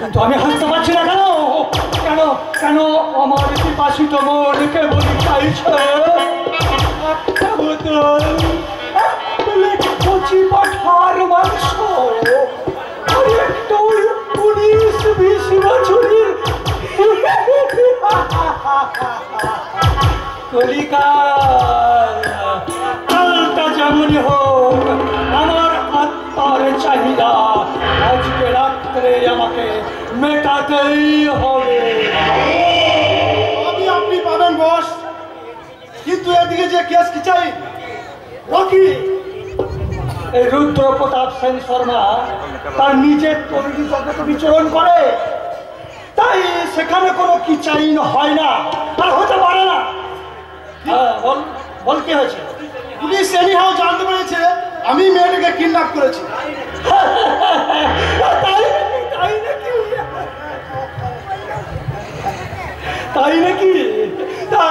কিন্তু আমি হাসতে পারছি না কেন? কেন কেন আমার পিপাসিত মনকে বলি চাইছে একটা বোতল, কচি পাঠার মাংস, আর একটু 19-20 বছরের কালটা যেমনই হোক, আমার আত্মার চাহিদা আজকে রাত্রে আমাকে মেটাতেই হবে। আপনি পাবেন বস, কিন্তু এদিকে যে কেস কি চাই রকি, এই রুদ্র প্রতাপ সেন শর্মা তার নিজের তৈরি জগতে বিচরণ করে, তাই সেখানে কোনো কি চাইন হয় না, আর হতে পারে না। বল বল কি হয়েছে? পুলিশ এনিহাও জানতে পেরেছে আমি মেয়েটাকে কিডন্যাপ করেছি। তাই নাকি? তা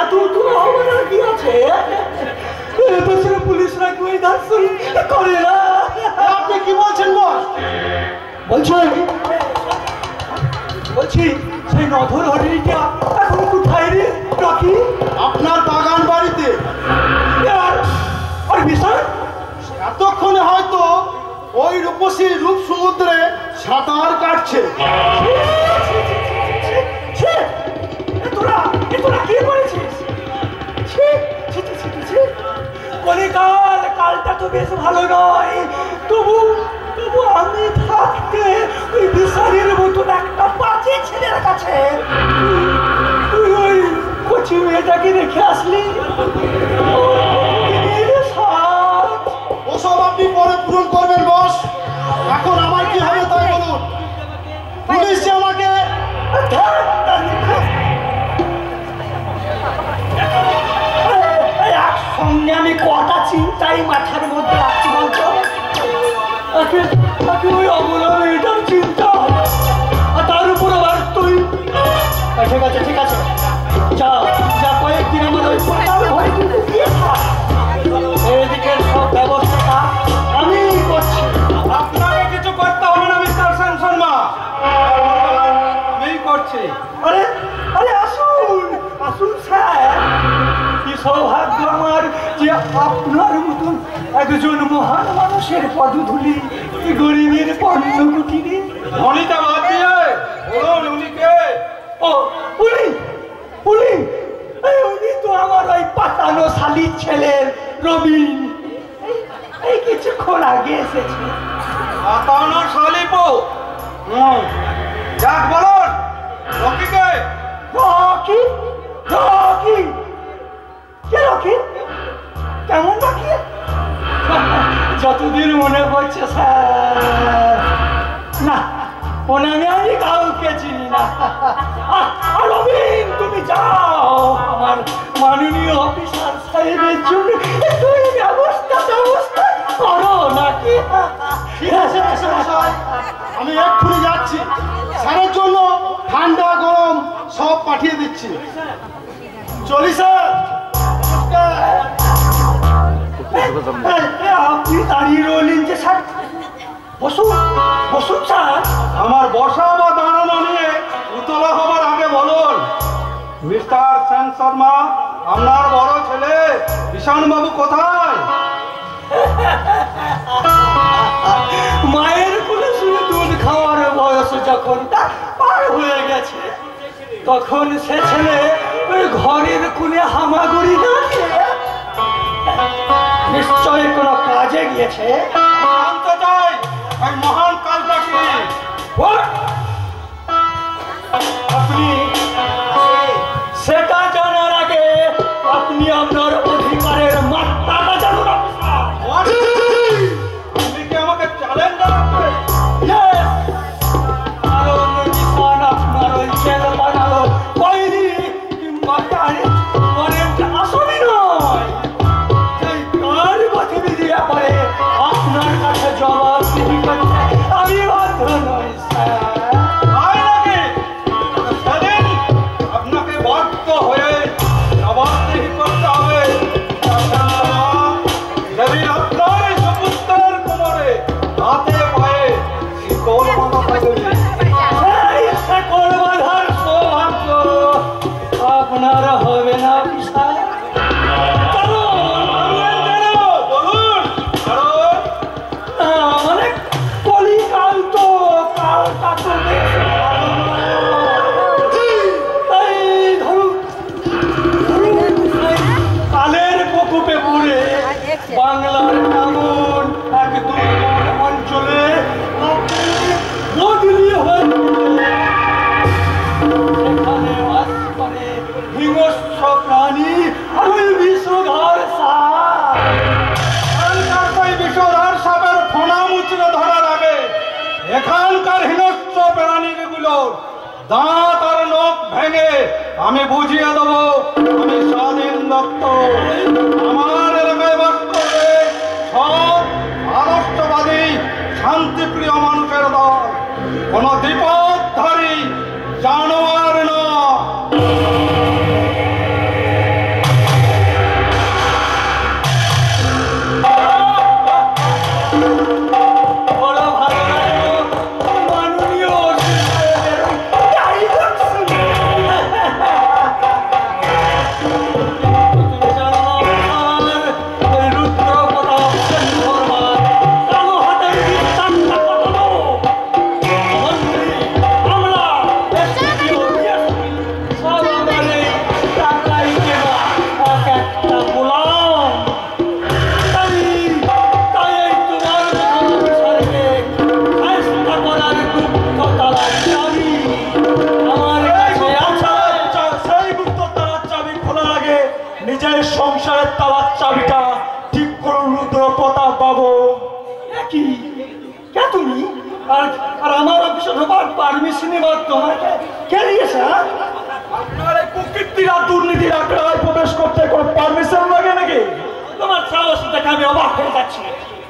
এত আমার কি আছে? পুলিশরা কি ওই ধর্ষণ করে না? আপনি কি বলছেন বস? বলছি সেই নধর হরিণীটা এখন কোথায় রে রকি? আপনার বাগান বাড়িতে। আর বিশাল এতক্ষণে হয়তো ওই রূপসী রূপ সমুদ্রে সাঁতার কাটছে। তোরা কি করেছিস? কালটা তো বেশ ভালো নয়, তবু আমি থাকতে ওই বিশালের মতন একটা পাঁচি ছেলের কাছে তুই ওই কচি মেয়েটাকে রেখে আসলি। ওসব আপনি পরে পূরণ করবেন বস, এখন আমার কি হবে তাই বলুন। পুলিশ যে আমাকে একসঙ্গে আমি কটা চিন্তাই মাথার মধ্যে রাখছি বলতো? ওই অবলা মেয়েটার চিন্তা, আর তার উপর আবার তুই। ঠিক আছে যা যা, কয়েকদিন আমার ওই এদিকের সব ব্যবস্থাটা আমি করছি। আপনাকে কিছু করতে হবে না মিস্টার সেন শর্মা, আমি করছি। আরে আরে আসুন স্যার, কি সৌভাগ্য আমার যে আপনার মতন একজন মহান মানুষের পদধূলি গরিবের পণ্য কুটিরে। মনিটা বাদ দিয়ে বলুন উনি কে? ও উনি তো আমার ওই পাতানো শালির ছেলের রবিন, এই কিছুক্ষণ আগে এসেছে। পাতানো শালিপো? যাক বলুন রকি কে? রকি কে? রকি কেমন রকি? যতদিন মনে পড়ছে স্যার, না ওনাকে আমি কাউকে চিনি না। রবিন তুমি যাও, আমার মাননীয় অফিসার সাহেবের জন্য একটু ব্যবস্থা করো নাকি? আমি এক্ষুনি যাচ্ছি, স্যারের জন্য ঠান্ডা গরম সব পাঠিয়ে দিচ্ছি। চলি স্যার। আপনি দাঁড়িয়ে রইলেন যে স্যার? বসুন স্যার। আমার বসা বা দাঁড়ানো নিয়ে উতলা হবার আগে বলুন মিস্টার সেন শর্মা, আপনার বড় ছেলে ঈশান বাবু কোথায়? মায়ের কোলে শুয়ে দুধ খাওয়ার বয়স যখন তার পার হয়ে গেছে, তখন সে ছেলে ওই ঘরের কোলে হামাগুড়ি দাঁড়িয়ে নিশ্চয় কোনো কাজে গিয়েছে। জানতে চাই ওই মহান কাজটা কি? আপনি সেটা জানার আগে আপনি আপনার অধিকারের মাত্রাটা জানুন। আপনি কি আমাকে চ্যালেঞ্জ জানাচ্ছেন? কারণ জীবন আপনার ওই জেল বানালো কয়েদি কিংবা আসামি নয়, সেই কার গতিবিধি ব্যাপারে আপনার কাছে দাঁত আর নখ ভেঙে আমি বুঝিয়ে দেবো আমি স্বাধীন দত্ত। আমার এলাকায় বাস করবে সব আদর্শবাদী শান্তিপ্রিয় মানুষের দল, কোনো বিপদধারী জানোয়ার না। সংসারের তালার চাবিটা ঠিক করুন রুদ্র প্রতাপ বাবু। কি কে তুমি? আর আমার অফিসে ঢোকার পারমিশন এবার তোমাকে কে দিয়েছে? আপনার এই কুকীর্তির আর দুর্নীতির আখড়ায় প্রবেশ করতে কোনো পারমিশন লাগে নাকি? তোমার সাহস দেখে আমি অবাক হয়ে যাচ্ছি।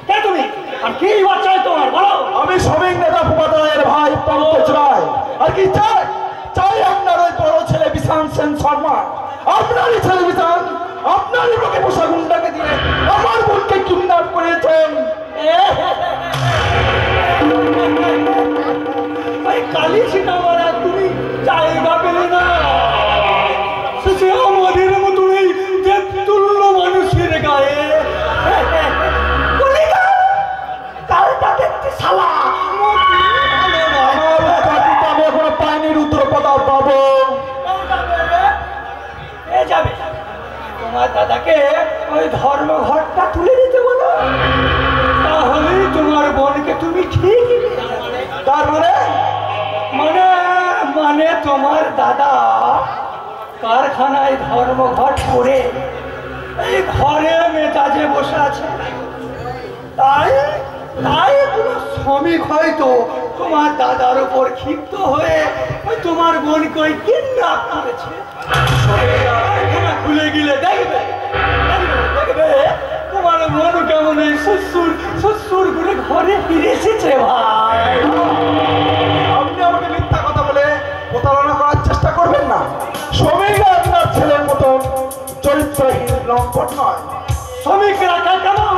কে তুমি আর কি চাই তোমার বলো? আমি শ্রমিক নেতা ফুপাদারের ভাই পঙ্কজ রায়। আর কি চাই? চাই আপনার ওই বড় ছেলে বিশান সেন শর্মা, আপনারই ছেলে বিশান আপনারই লোকে পোষা গুন্ডাকে দিয়ে আমার বোনকে কিডন্যাপ করেছেন। কালি সীতামারা তুমি জায়গা পেলে না, সে আমাদের মতন এই দেবতুল্য মানুষের গায়ে কালটা দেখতে শালা আমি এখনো পাইনি রুদ্র প্রতাপ বাবু। যাবে তোমার দাদাকে ওই ধর্মঘটটা তুলে দিতে বলো, তাহলেই তোমার বোনকে তুমি ঠিক। তার মানে মানে মানে তোমার দাদা কারখানায় ধর্মঘট করে এই ঘরে মেজাজে বসে আছে, তাই তাই কোনো শ্রমিক হয়তো তোমার দাদার উপর ক্ষিপ্ত হয়ে ওই তোমার বোনকে ওই কিডন্যাপ করেছে। খুলে গেলে দেখবে দেখবে তোমার মন কেমন এই শ্বশুর করে ঘরে ফিরে এসেছে। ভাই আপনি আমাকে মিথ্যা কথা বলে প্রতারণা করার চেষ্টা করবেন না। শ্রমিক আপনার ছেলের মতন চরিত্রহীন লম্পট নয়। শ্রমিক রাখা কেমন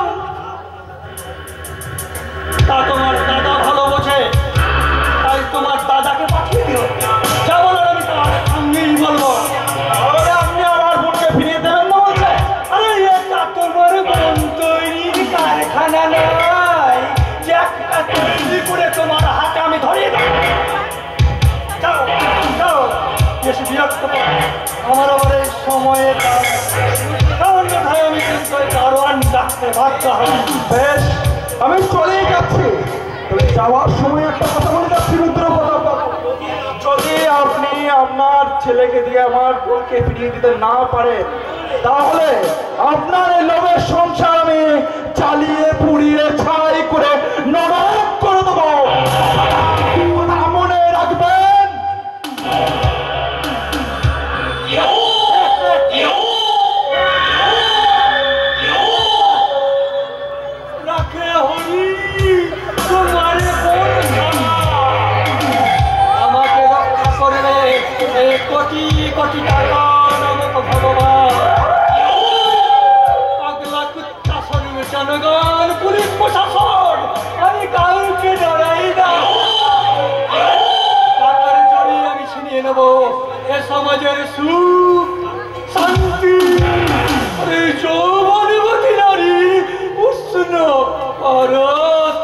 তা তোমার দাদা ভালো বোঝে, তাই তোমার দাদাকে পাঠিয়ে দিও। যা বলার আমি তার সঙ্গেই বলবো। আপনি আমার বোনকে ফিরিয়ে দেবেন না বলছে? আরে এটা তোমার বোন তৈরির কারখানা নয় যে একটা তৈরি করে তোমার হাতে আমি ধরিয়ে দেবো। যাও যাও, বেশি বিরক্ত আমার আবার এই সময়ে অন্যথায় আমি কিন্তু দারোয়ান ডাকতে বাধ্য হব। বেশ, আমি চলেই যাচ্ছি। যাওয়ার সময় একটা কথা বলে যাচ্ছি রুদ্র প্রতাপ বাবু, যদি আপনি আপনার ছেলেকে দিয়ে আমার বোনকে ফিরিয়ে দিতে না পারেন তাহলে আপনার এই লোভের সংসার আমি চালিয়ে পুড়িয়ে ছাই করে নরক করে দেবো। কথা মনে রাখবেন। রাখে হরি তোমারে আমাকে রক্ষা করবে এই কোটি কোটি টাকা নামক ভগবান। পাগলা কুত্তা সরবে জনগণ, পুলিশ প্রশাসন, আমি কাউকে ডরাই না। টাকার জড়িয়ে আমি ছিনিয়ে নেব এ সমাজের সুখ শান্তি, এই যৌবনবতী নারী উষ্ণ পরশ।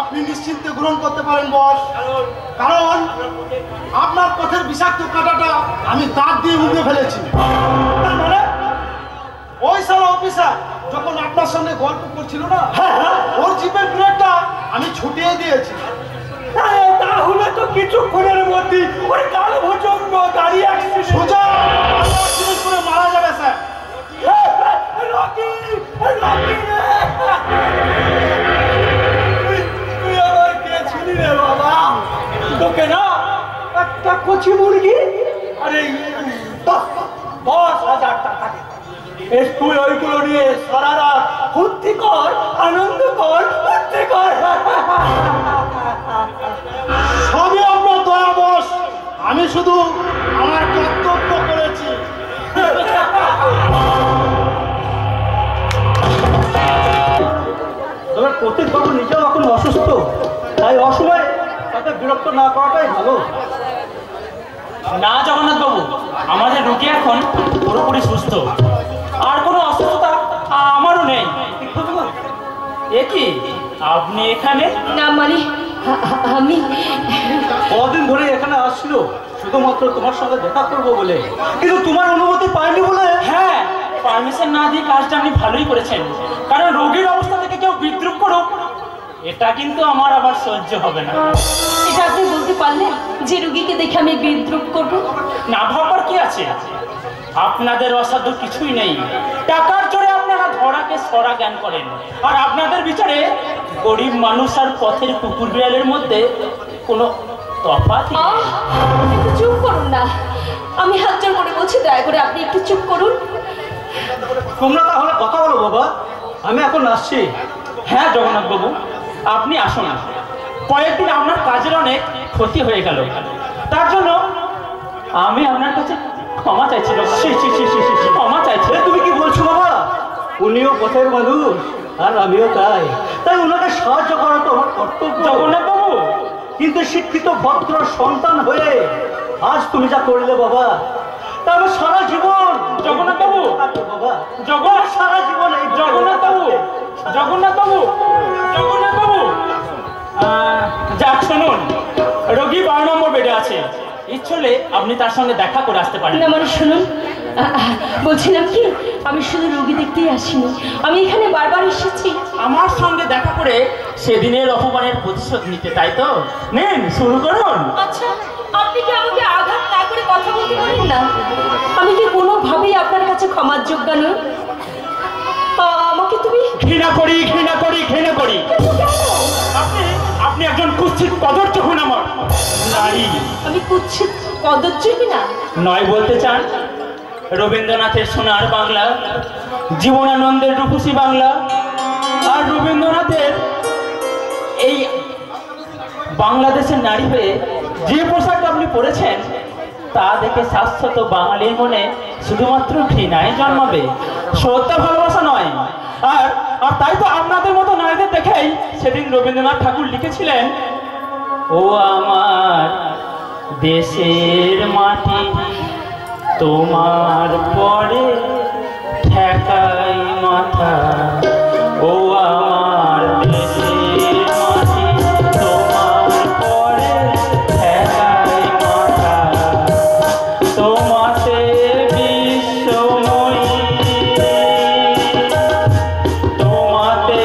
আপনি নিশ্চিন্তে গ্রহণ করতে পারেন বস, কারণ আপনার পথের বিষাক্ত কাঁটাটা আমি দাঁত দিয়ে উঠে ফেলেছি। মানে ওই সারা অফিসার যখন আপনার সঙ্গে গল্প করছিল না, ওর জিপের ব্রেকটা আমি ছুটিয়ে দিয়েছি। তাহলে তো কিছুক্ষণের মধ্যে ওর কাল ভোজঙ্গ গাড়ি সোজা করে মারা যাবে স্যার। রকি রকি পাঁচি মুরগি আরে 10,000 টাকা তুই ওইগুলো নিয়ে সারা রাত ফুর্তি কর, আনন্দ কর, ফুর্তি কর। সবই আপনার দয়া বস, আমি শুধু আমার কর্তব্য করেছি। তবে প্রতীকবাবু নিজেও এখন অসুস্থ, তাই অসময়ে তাকে বিরক্ত না করাটাই ভালো। না জগন্নাথ বাবু, আমাদের রোগী এখন পুরোপুরি সুস্থ, আর কোনো অসুস্থতা আমারও নেই। এ কি আপনি এখানে? না মানে আমি কদিন ধরে এখানে আসছিল শুধুমাত্র তোমার সঙ্গে দেখা করবো বলে, কিন্তু তোমার অনুমতি পাইনি বলে। হ্যাঁ, পারমিশন না দিয়ে কাজটা আপনি ভালোই করেছেন, কারণ রোগীর অবস্থা থেকে কেউ বিদ্রুপ করুক এটা কিন্তু আমার আবার সহ্য হবে না। এটা আপনি বলতে পারলেন যে রুগীকে দেখে আমি বিদ্রুপ করব? না ভাববার কি আছে, আপনাদের অসাধ্য কিছুই নেই। টাকার জোরে আপনারা ধরাকে সরা জ্ঞান করেন, আর আপনাদের বিচারে গরিব মানুষ আর পথের কুকুর বিড়ালের মধ্যে কোনো তফাৎ নেই। একটু চুপ করুন না, আমি হাত জোর করে বলছি, দয়া করে আপনি একটু চুপ করুন। তোমরা তাহলে কথা বলো বাবা, আমি এখন আসছি। হ্যাঁ জগন্নাথ বাবু, আপনি আসুন। কয়েকদিন আপনার কাজের অনেক ক্ষতি হয়ে গেল, তার জন্য আমি আপনার কাছে ক্ষমা চাইছিলাম। ক্ষমা চাইছি। তুমি কি বলছো বাবা? উনিও পথের মানুষ আর আমিও তাই, তাই ওনাকে সাহায্য করা তো আমার কর্তব্য। জগন্নাথ বাবু, কিন্তু শিক্ষিত ভদ্র সন্তান হয়ে আজ তুমি যা করলে বাবা, তারপর সারা জীবন জগন্নাথ বাবু, বাবা জগন্নাথ সারা জীবন এই জগন্নাথ বাবু, জগন্নাথ বাবু, জগন্নাথ বাবু, যাক শুনুন, রোগী 12 নম্বর বেডে আছে, ইচ্ছলে আপনি তার সঙ্গে দেখা করে আসতে পারেন। না মানে শুনুন, বলছিলাম কি, আমি শুধু রোগী দেখতেই আসিনি, আমি এখানে বারবার এসেছি আমার সঙ্গে দেখা করে সেদিনের অপমানের প্রতিশোধ নিতে, তাই তো? নেন শুরু করুন। আচ্ছা, আপনি কি আমাকে আঘাত না করে কথা বলতে পারেন না? আমি কি কোনোভাবেই আপনার কাছে ক্ষমার যোগ্য নই? আমাকে তুমি ঘৃণা করি, ঘৃণা করি, ঘৃণা করি। আপনি আপনি একজন কুৎসিত কদর্য হন আমার নারী। আমি কুৎসিত কদর্য কিনা? নয় বলতে চান? রবীন্দ্রনাথের সোনার বাংলা, জীবনানন্দের রূপসী বাংলা, আর রবীন্দ্রনাথের এই বাংলাদেশের নারী হয়ে যে পোশাক আপনি পরেছেন তা দেখে শাশ্বত বাঙালির মনে শুধুমাত্র ঘৃণায় জন্মাবে, সত্য ভালোবাসা নয়। আর তাই তো আপনাদের মতো নারীদের দেখেই সেদিন রবীন্দ্রনাথ ঠাকুর লিখেছিলেন, ও আমার দেশের মাটি তোমার পরে ঠেকাই মাথা, ও আমার দেশের মাটি তোমার পরে ঠেকাই মাথা, তোমাতে বিশ্বময়ী, তোমাতে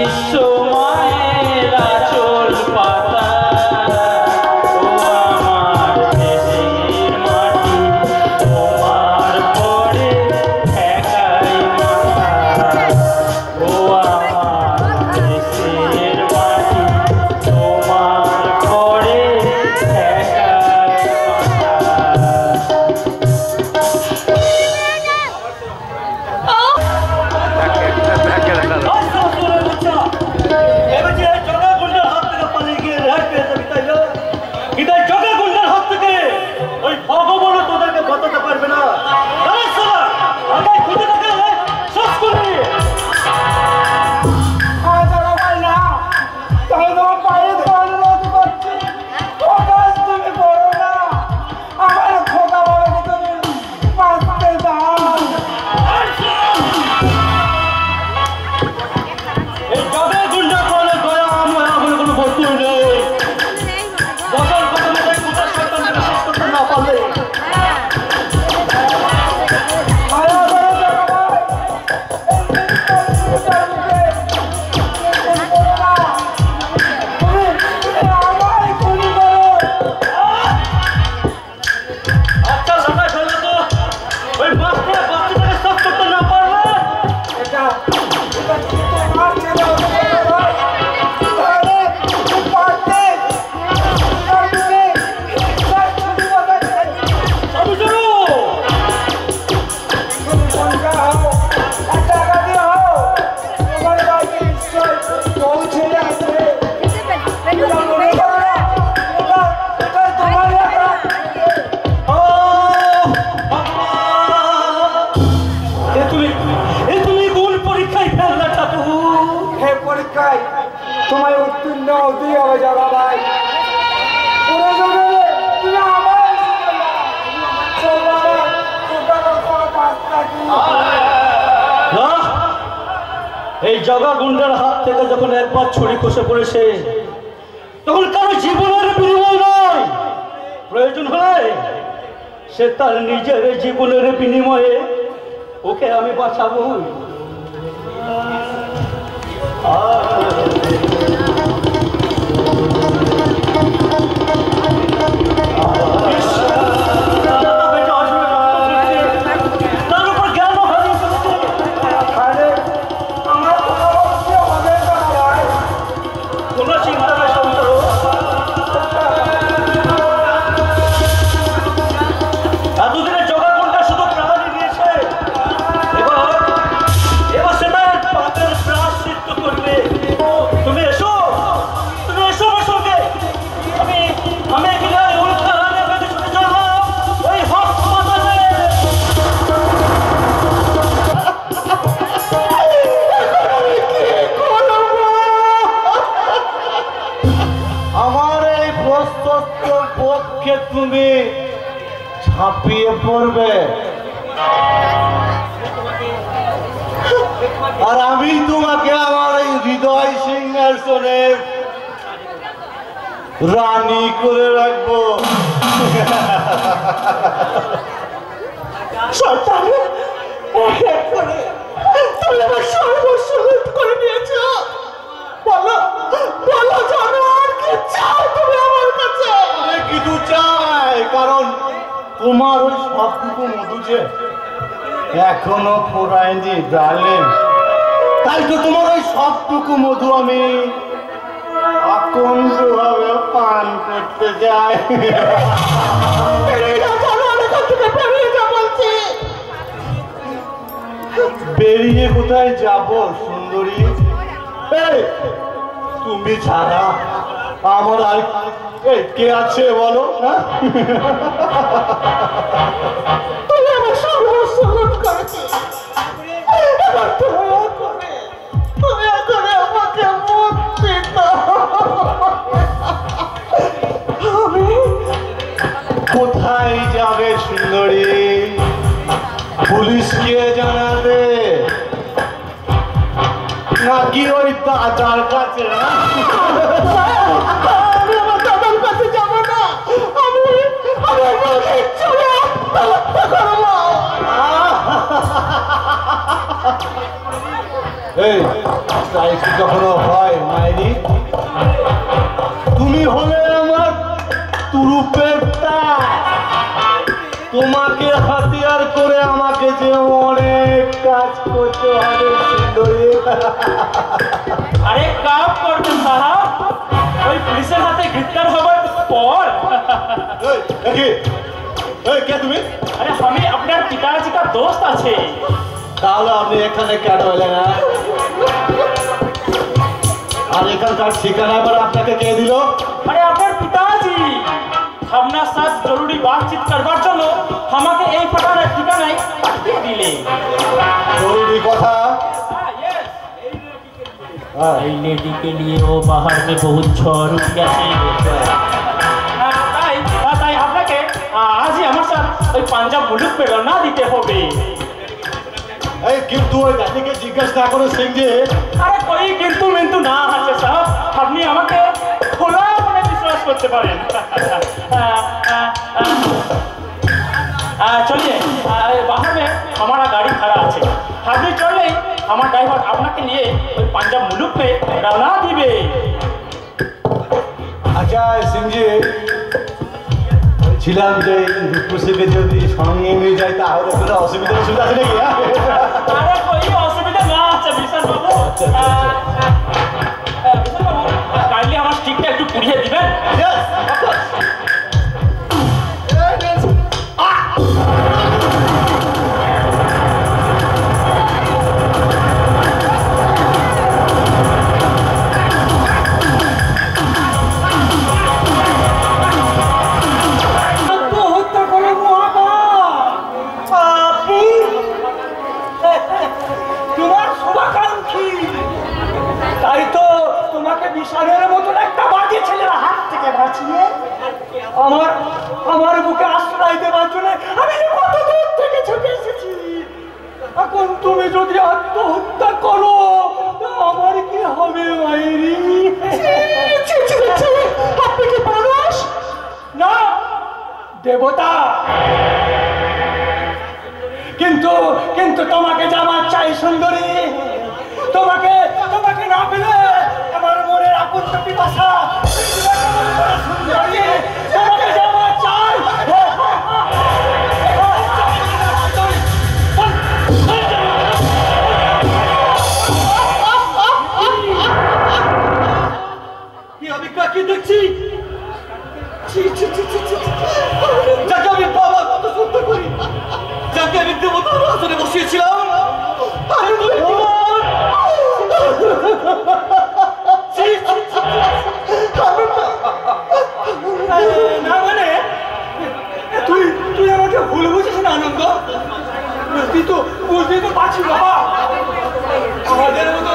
বিশ্বমায়ের আঁচল পাতা, ও আমার দেশের মাটি তোমার পরে ঠেকাই মাথা, ও আমার দেশের মাটি তোমার পরে ঠেকাই মাথা। ওই ভগবান তোদেরকে বাঁচাতে পারবে না। এই জগে গুন্ডা করলে দয়া আমার আমাদের কোনো বস্তু নেই। বছর কত মেয়েদের কোথায় সন্তানকে শেষ করতে না পারলে আচ্ছা লড়াই ফেললে তো ওই মাস্টার বাচ্চাটাকে সাফ করতে না পারলে এই জগা গুন্ডার হাত থেকে যখন একবার ছুরি খসে পড়েছে তখন কারো জীবনের বিনিময় নয়, প্রয়োজন হলে সে তার নিজের জীবনের বিনিময়ে ওকে আমি বাঁচাবো। তুমি ঝাঁপিয়ে পড়বে আর আমি তোমাকে আমার এই হৃদয় সিংহাসনে রানী করে রাখবো। তুমি আমার সর্বস্ব লুট করে নিয়েছো। বলো বলো জানোয়ার, কি চাও তুমি আমার কাছে? কিছু চাই, কারণ তোমার ওই সবটুকু মধু যে এখনো ফোরায়নি ডার্লিং, তাই তো তোমার ওই সবটুকু মধু আমি আকন্দ ভাবে পান করতে যাই। বেরিয়ে কোথায় যাব সুন্দরী? তুমি ছাড়া আমার আর কে আছে বলো? তুমি আমার সর্বস্ব লুট করেছো। এবার দয়া করে আমাকে মুক্তি দাও। আমি কোথায় যাবে সুন্দরী? পুলিশকে জানাবে নাকি ওই দাদার কাছে? আমি আমার দাদার কাছে যাব না। আমি চলে আত্মহত্যা করবো। এই তাই কি কখনো হয় মায়েরি? তুমি হলে আমার তুরুপের তাই। তোমাকে হাতিয়ার করে আমাকে যে অনেক কাজ করতে হবে সুন্দরী। আরে কাপ করবেন সাহাব, ওই পুলিশের হাতে গ্রেফতার হবার পর। কে তুমি? আরে আমি আপনার পিতাজি का दोस्त আছে। তাহলে আপনি এখানে কেন এলেন? আর এখানকার ঠিকানা এবার আপনাকে কে দিল? আরে আপনার পিতাজি আপনার সাথে জরুরি বাতচিত করবার জন্য আমাকে এই পাঠানোর ঠিকানায় পাঠিয়ে দিলেন। জরুরি কথা? এই लेडी के लिए वो बाहर में बहुत झड़ उठ गया তাই আপনাকে আজই আমার সাথে ওই পাঞ্জাব মুলুক पे রওনা দিতে হবে। এই কিন্তু ওই দাদিকে জিজ্ঞেস না করে সিংজি। আরে কই কিন্তু মিন্তু না আছে সাহেব, আপনি আমাকে খোলা মনে বিশ্বাস করতে পারেন। चलिए बाहर में हमारा गाड़ी खड़ा है, আপনি চললেই আমার ড্রাইভার আপনাকে নিয়ে ওই পাঞ্জাব মুলুক पे রওনা দিবে। আচ্ছা সিংজি, ছিলাম যে রূপসীকে যদি সঙ্গে নিয়ে যাই তাহলে কোনো অসুবিধা আছে নাকি? আরে কই অসুবিধা না আছে বিশাল বাবু। বিশাল বাবু কাইন্ডলি আমার স্টিকটা একটু পুড়িয়ে দিবেন। আমার বুকে আশ্রয় দেওয়ার জন্য আমি কত দূর থেকে ছুটে এসেছি। এখন তুমি যদি আত্মহত্যা করো তাই সুন্দরী, তোমাকে তোমাকে না পেলে আমার মনের আকুল পিপাসা। সুন্দরী, তোমাকে যে আমার চাই। কি অভিজ্ঞতা কি দেখছি, যাকে আমি বাবার মতো শ্রদ্ধা করি, যাকে আমি দেবতার আসনে বসিয়েছিলাম, না মানে তুই তুই আমাকে ভুল বুঝিস না আনন্দ। বুঝতেই তো পারছি বাবা, আমাদের মতো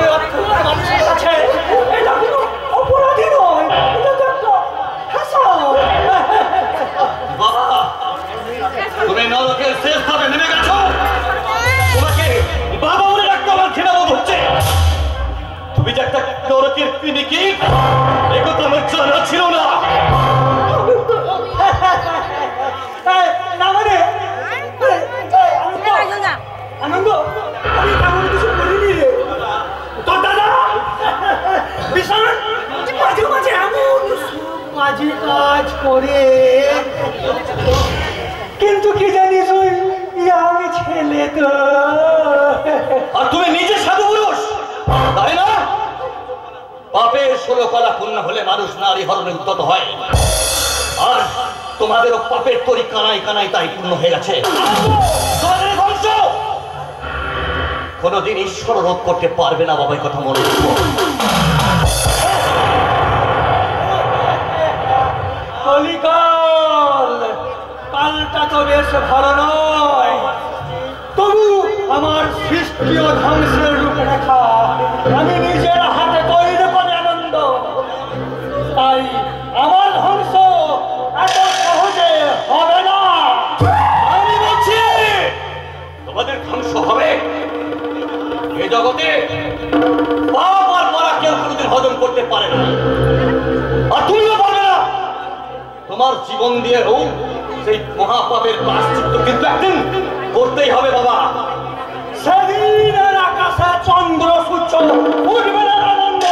মানুষের কাছে এটা কোনো অপরাধী নয়, এটা তো একটা হাসান। বাবা তুমি নরকের শেষ ধাপে নেমে গেছো, তোমাকে বাবা বলে ডাকতে আমার ঘৃণা বোধ হচ্ছে। তুমি যে একটা নরকের কৃমিকি, একথা আমার জানা ছিল না। না মানে আনন্দ, আমি তেমন কিছু করিনি রে। তোর দাদা বিশাল মাঝে মাঝে এমন বাজে কাজ করে, কিন্তু কি জানিস ওই আমি ছেলে তো। আর তুমি নিজে সাধু পুরুষ, তাই না? পাপের 16 কলা পূর্ণ হলে মানুষ নারী হরণে উদ্যত হয়, আর তোমাদেরও পাপের তরি কানায় কানায় তাই পূর্ণ হয়ে গেছে। তোমাদের বংশ কোনদিন ঈশ্বর রোধ করতে পারবে না বাবা, এই কথা মনে রাখবো। কলিকাল কালটা তো বেশ ভালো নয়, তবু আমার সৃষ্টি ও ধ্বংসের রূপরেখা আমি নিজের হাতে তৈরি করে আনন্দ। তাই আমার ধ্বংস এত সহজে হবে না। আমি বলছি তোমাদের ধ্বংস হবে। এই জগতে পাপ আর মরা কেউ কোনোদিন হজম করতে পারে না, আর তুমিও পারবে না। তোমার জীবন দিয়ে হোক সেই মহাপাপের প্রায়শ্চিত্ত কিন্তু একদিন করতেই হবে বাবা। সেদিনের আকাশে চন্দ্র সূর্য উঠবে না আনন্দ।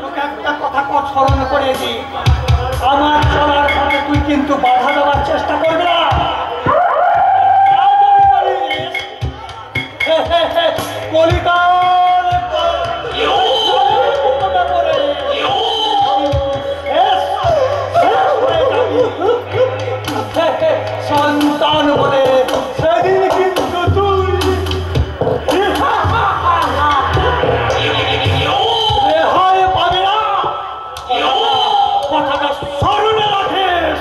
তোকে একটা কথা স্মরণ করেছি, আমার চলার পথে তুই কিন্তু বাধা দেওয়ার চেষ্টা করবি না। কলিকাল সন্তান বলে সেদিন কিন্তু তুই রেহাই পাবি না, কথাটা স্মরণে রাখিস।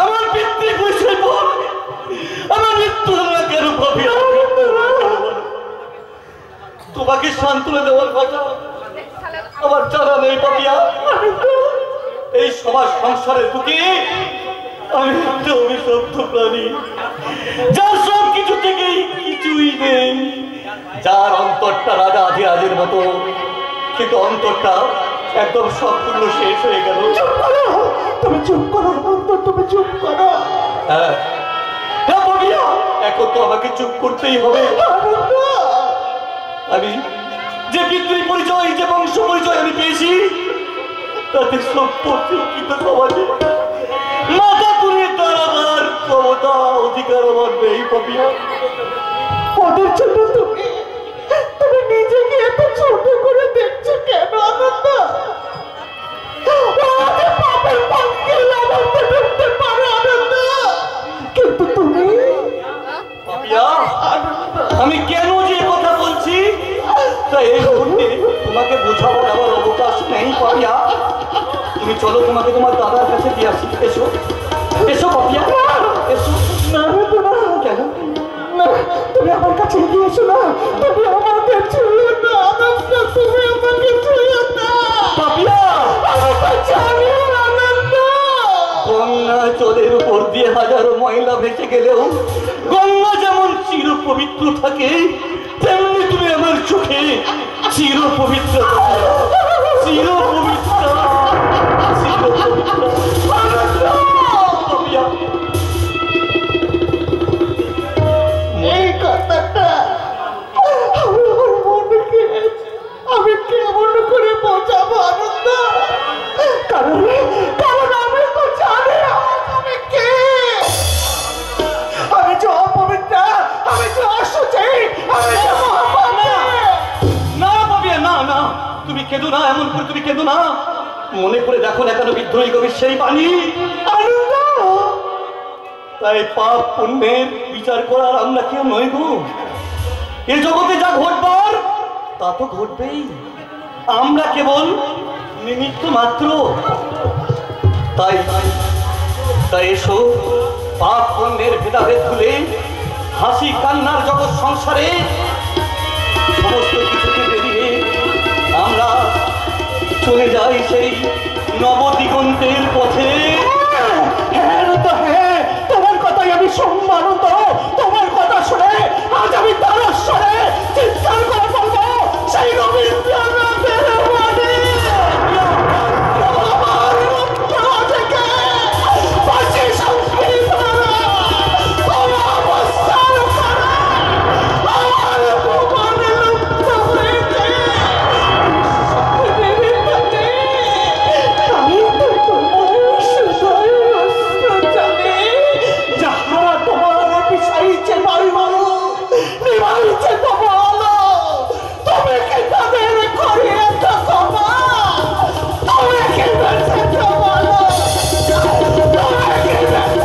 আমার পিতৃ পুরুষের পর আমার মৃত্যু হলো না কেন পাবি? তোমাকে সান্ত্বনা দেওয়ার কথা আমার জানা নেই পাপিয়া। এই সমাজ সংসারের বুকে আমি একটা অভিশপ্ত প্রাণী, যার সব কিছু থেকেই কিছুই নেই, যার অন্তরটা রাজা আধিরাজের মতো, কিন্তু অন্তরটা একদম সম্পূর্ণ শেষ হয়ে গেল। তুমি চুপ করো অন্তর, তুমি চুপ করো। হ্যাঁ হ্যাঁ পাপিয়া, এখন তো আমাকে চুপ করতেই হবে। আমি যে পিতৃ পরিচয়, যে বংশ পরিচয় আমি পেয়েছি, তাতে সম্পত্তি কিন্তু সমাজে মাথা তুলে দাঁড়াবার ক্ষমতা অধিকার আমার নেই পাপিয়া। ওদের জন্য তুমি নিজেকে এত ছোট করে দেখছো কেন আনন্দ? কিন্তু তুমি আমি কেন যে কথা বলছি তা এই মুহূর্তে তোমাকে বোঝাবার আমার অবকাশ নেই পাপিয়া। তুমি চলো, তোমাকে তোমার দাদার কাছে দিয়ে আসি। এসো এসো পাপিয়া, এসো। না কেন না, তুমি আমার কাছে এগিয়ে এসো না, তুমি আমাকে ছুঁয়ো না আনন্দ, তুমি আমাকে ছুঁয়ো না পাপিয়া। গঙ্গা জলের উপর দিয়ে হাজারো ময়লা ভেসে গেলেও গঙ্গা যেমন চির পবিত্র থাকে, তেমনি তুমি আমার চোখে চির পবিত্র, চির পবিত্র, চির পবিত্র। এই কথাটা আমার মনকে আমি কেমন করে বোঝাবো আনন্দ, কারণ আমি তো জানি আমি কে। আমি যে অপবিত্র, আমি যে অসুচি, আমি যে না পাবিয়া, না না, তুমি কেঁদো না, এমন করে তুমি কেঁদো না। মনে করে দেখো না কেন বিদ্রোহী কবির সেই বাণী, আনন্দ। তাই পাপ পুণ্যের বিচার করার আমরা কেউ নই গো। এ জগতে যা ঘটবার তা তো ঘটবেই, আমরা কেবল নিমিত্ত মাত্র। তাই তাই এসো পাপ পুণ্যের ভেদাভেদ ভুলে হাসি কান্নার জগৎ সংসারে সমস্ত কিছুকে বেরিয়ে আমরা চলে যাই সেই নবদিগন্তের পথে। হ্যাঁ তো হ্যাঁ, তোমার কথাই আমি সম্মান, তোমার কথা শুনে আজ আমি তারস্বরে চিৎকার করে বলবো সেই রবীন্দ্রনাথের বাণী। আমার রুদ্র থেকে বাঁচি সংস্কৃত অবস্থান করা আমার ভুবন লুপ্ত হয়েছে। যাহারা তোমার বিষাইছে বায়ু নিবাইছে তোমার, তুমি কি তাদের করিয়ে থাকো না? তুমি কি বেঁচে বলো? তুমি কি বেঁচে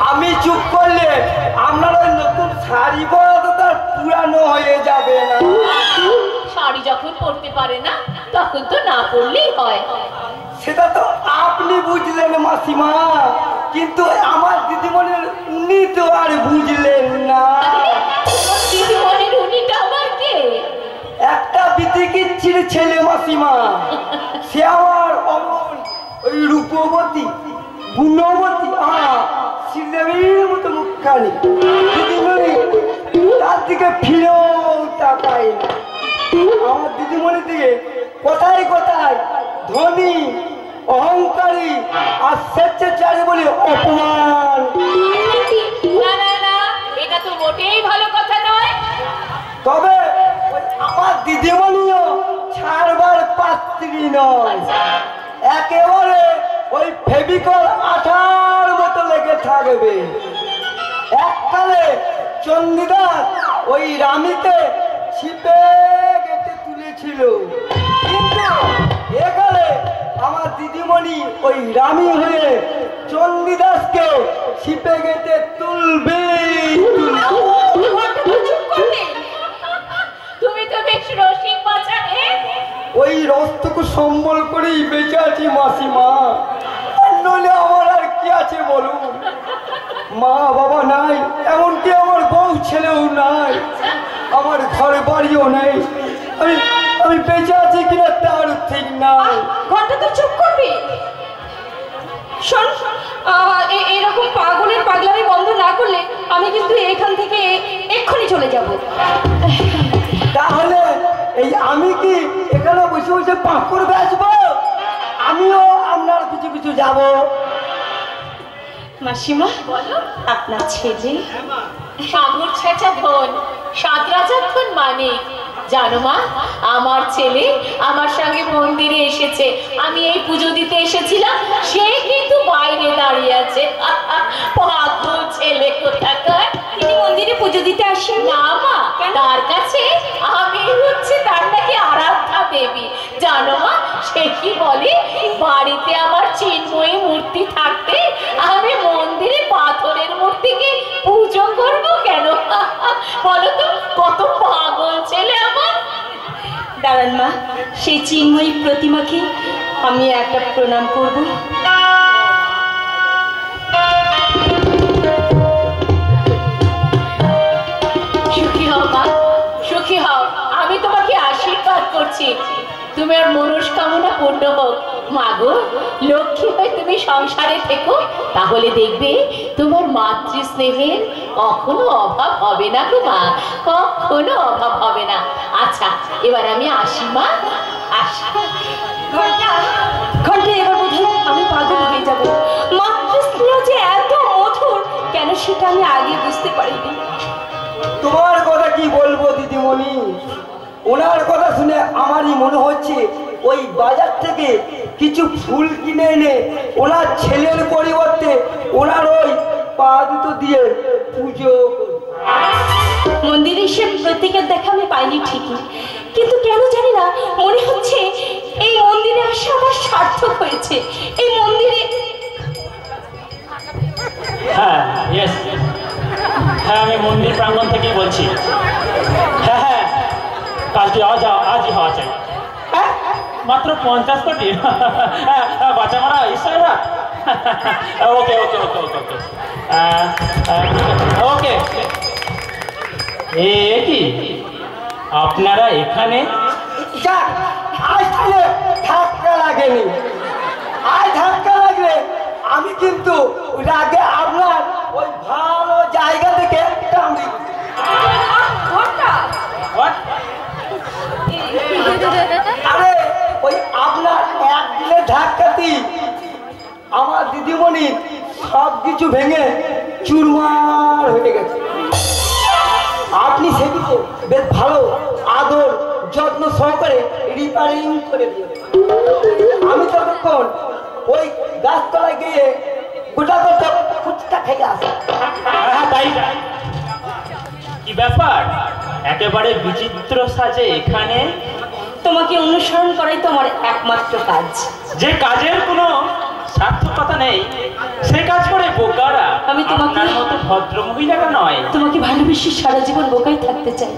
আমি চুপ করলে আপনার ওই নতুন শাড়ি পরা তো তার পুরানো হয়ে যাবে না। শাড়ি যখন পরতে পারে না তখন তো না পরলেই হয়। সেটা তো আপনি বুঝলেন মাসিমা, কিন্তু আমার দিদিমণির উনি তো আর বুঝলেন না। দিদিমণির উনিটা আবার কে? একটা বিতিকিচ্ছির ছেলে মাসিমা, সে আমার অমন ওই রূপবতী গুণবতী শ্রীদেবীর মতো মুখখানি। দিদিমণি তার দিকে ফিরেও তাকায় না। আমার দিদিমণির দিকে কোথায় কোথায় ধনী অহংকারী আর স্বেচ্ছাচারী বলে অপমান। না না না, এটা তো মোটেই ভালো কথা নয়। তবে আমার দিদিমণিও ছাড়বার পাত্রী নয়, একেবারে ওই ফেভিকল আঠার মতো লেগে থাকবে। এককালে চণ্ডীদাস ওই রানীকে ছিপে গেঁথে তুলেছিল, কিন্তু এখানে আমার দিদিমণি ওই রানী হয়ে চণ্ডীদাসকে ছিপে গেঁথে তুলবে। তুমি তো বেশ রসিক বাছা রে। ওই রসটুকু সম্বল করেই বেঁচে আছি মাসিমা, নইলে আমার আর কি আছে বলুন? মা বাবা নাই, এমনকি আমার বউ ছেলেও নাই, আমার ঘর বাড়িও নেই। আমি বেঁচে আছি কিনা তার ঠিক নাই। ঘন্টা তো চুপ করবি। শোন, এরকম পাগলের পাগলামি বন্ধ না করলে আমি কিন্তু এখান থেকে এক্ষুনি চলে যাব। তাহলে এই আমি কি এখানে বসে বসে পাঁকুড় বেচবো? আমিও আপনার কিছু কিছু যাব। মাসিমা, আপনার ছেলে সাগর ছেঁচা ধন, সাত রাজার ধন মানে জানো মা, আমার ছেলে আমার সঙ্গে মন্দিরে এসেছে। আমি এই পুজো দিতে এসেছিলাম, সে কিন্তু বাইরে দাঁড়িয়ে আছে। পাগল ছেলে কোথাকার। তিনি মন্দিরে পুজো দিতে আসেন না মা, তার কাছে আমি হচ্ছে তার নাকি আরাধ্যা দেবী। জানো মা, সে কি বলে, বাড়িতে আমার চিন্ময়ী মূর্তি থাকতে আমি মন্দিরে পাথরের মূর্তিকে পুজো করবো কেন? বলো তো, কত পাগল ছেলে আমার। দাঁড়ান মা, সেই চিন্ময়ী প্রতিমাকে আমি একটা প্রণাম করব। সুখী হও মা, সুখী হও। আমি তোমাকে আশীর্বাদ করছি, তোমার মনস্কামনা পূর্ণ হোক। মাগো, লক্ষ্মী হয়ে তুমি সংসারে থেকো, তাহলে দেখবে তোমার মাতৃ স্নেহের কখনো অভাব হবে না গো মা, কখনো অভাব হবে না। আচ্ছা, এবার আমি আসি মা, আসি। ঘন্টা এবার বোধহয় আমি পাগল হয়ে যাব। মাতৃস্নেহ যে এত মধুর কেন সেটা আমি আগে বুঝতে পারিনি। তোমার কথা কি বলবো দিদিমণি, ওনার কথা শুনে আমারই মনে হচ্ছে ওই বাজার থেকে কিছু ফুল কিনে এনে ওনার ছেলের পরিবর্তে ওনার ওই পা দুটো দিয়ে পুজো। মন্দিরে সে প্রতীকের দেখা আমি পাইনি ঠিকই, কিন্তু কেন জানি না মনে হচ্ছে এই মন্দিরে আসা আমার সার্থক হয়েছে। এই মন্দিরে হ্যাঁ, ইয়েস, হ্যাঁ, আমি মন্দির প্রাঙ্গণ থেকেই বলছি। হ্যাঁ হ্যাঁ, কাজটি আজই হওয়া চাই। মাত্র 50 কোটি বাচ্চা মারা ঈশ্বররা। ওকে ওকে ওকে ওকে ওকে ওকে। এ কি আপনারা এখানে? যাক, আজ তাহলে ধাক্কা লাগেনি। আজ ধাক্কা লাগলে আমি কিন্তু রাগে আপনার ওই ভালো জায়গা থেকে টাঙি। আরে ওই আপনার একদিনের ধাক্কাতেই আমার দিদিমণি সব কিছু ভেঙে চুরমার হয়ে গেছে। আপনি সেদিকে বেশ ভালো আদর যত্ন সহকারে রিপেয়ারিং করে দিয়েছেন। আমি ততক্ষণ ওই গাছতলায় গিয়ে গোটা গোটা ফুচকা খেয়ে আসি। হ্যাঁ, তাই কি ব্যাপার, একেবারে বিচিত্র সাজে এখানে? তোমাকে অনুসরণ করাই তো আমার একমাত্র কাজ। যে কাজের কোনো সার্থকতা নেই সে কাজ করে বোকারা। আমি তোমাকে মতো ভদ্র মহিলারা নয়। তোমাকে ভালোবেসে সারা জীবন বোকাই থাকতে চাই,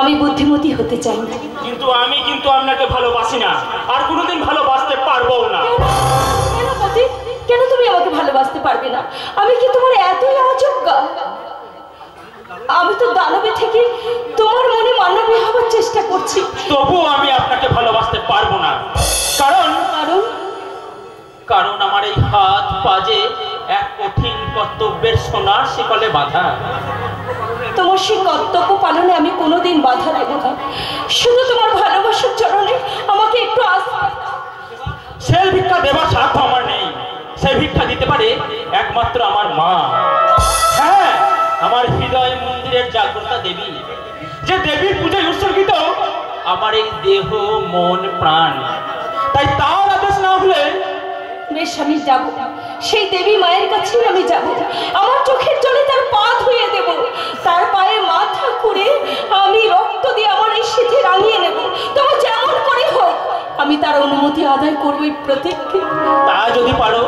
আমি বুদ্ধিমতী হতে চাই না। কিন্তু আমি কিন্তু আপনাকে ভালোবাসি না, আর কোনোদিন ভালোবাসতে পারবো না। কেন পতি, কেন তুমি আমাকে ভালোবাসতে পারবে না? আমি কি তোমার এতই অযোগ্যা? আমি তো দানবে থেকে তোমার মনে মানবী হবার চেষ্টা করছি, তবুও আমি আপনাকে ভালোবাসতে পারবো না। কারণ কারণ কারণ আমার এই হাত পাজে এক কঠিন কর্তব্যের সোনার শিকলে বাঁধা। তোমার সেই কর্তব্য পালনে আমি কোনোদিন বাধা দেব না। শুধু তোমার ভালোবাসার চরণে আমাকে একটু সে ভিক্ষা দেবার সাধ্য আমার নেই। সে ভিক্ষা দিতে পারে একমাত্র আমার মা। হ্যাঁ, আমার হৃদয় মন্দিরের জাগ্রতা দেবী, যে দেবীর পূজায় উৎসর্গিত আমার এই দেহ মন প্রাণ। তাই তার আদেশ না হলে বেশ, আমি যাব, সেই দেবী মায়ের কাছেই আমি যাব। আমার চোখের জলে তার পা ধুয়ে দেব, তার পায়ে মাথা করে আমি রক্ত দিয়ে আমার এই সিঁথি রাঙিয়ে নেব। তবে যেমন করে হোক আমি তার অনুমতি আদায় করবো এই প্রতীককে। তা যদি পারো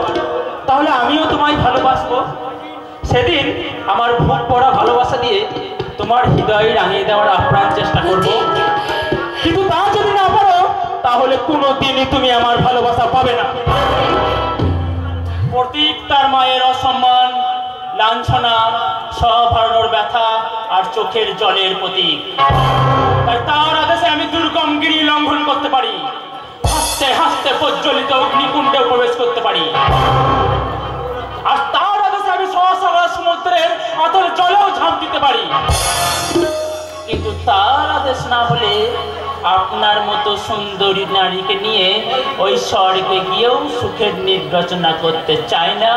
তাহলে আমিও তোমায় ভালোবাসবো। সেদিন আমার ভোট পড়া ভালোবাসা দিয়ে তোমার হৃদয় রাঙিয়ে দেওয়ার আপ্রাণ চেষ্টা করবো। কিন্তু তা যদি না পারো তাহলে কোনোদিনই তুমি আমার ভালোবাসা পাবে না। প্রতীক তার মায়ের অসম্মান, লাঞ্ছনা, সব হারানোর ব্যথা আর চোখের জলের প্রতীক। তাই তার আদেশে আমি দুর্গম গিরি লঙ্ঘন করতে পারি, হাসতে হাসতে প্রজ্বলিত অগ্নিকুণ্ডে প্রবেশ করতে পারি, আর তার আদেশে আমি সহসাগর সমুদ্রের অতল জলেও ঝাঁপ দিতে পারি। কিন্তু তার আদেশ না হলে আপনার মতো সুন্দরী নারীকে নিয়ে ওই স্বর্গে গিয়েও সুখের নির্বাচনা করতে চাই না।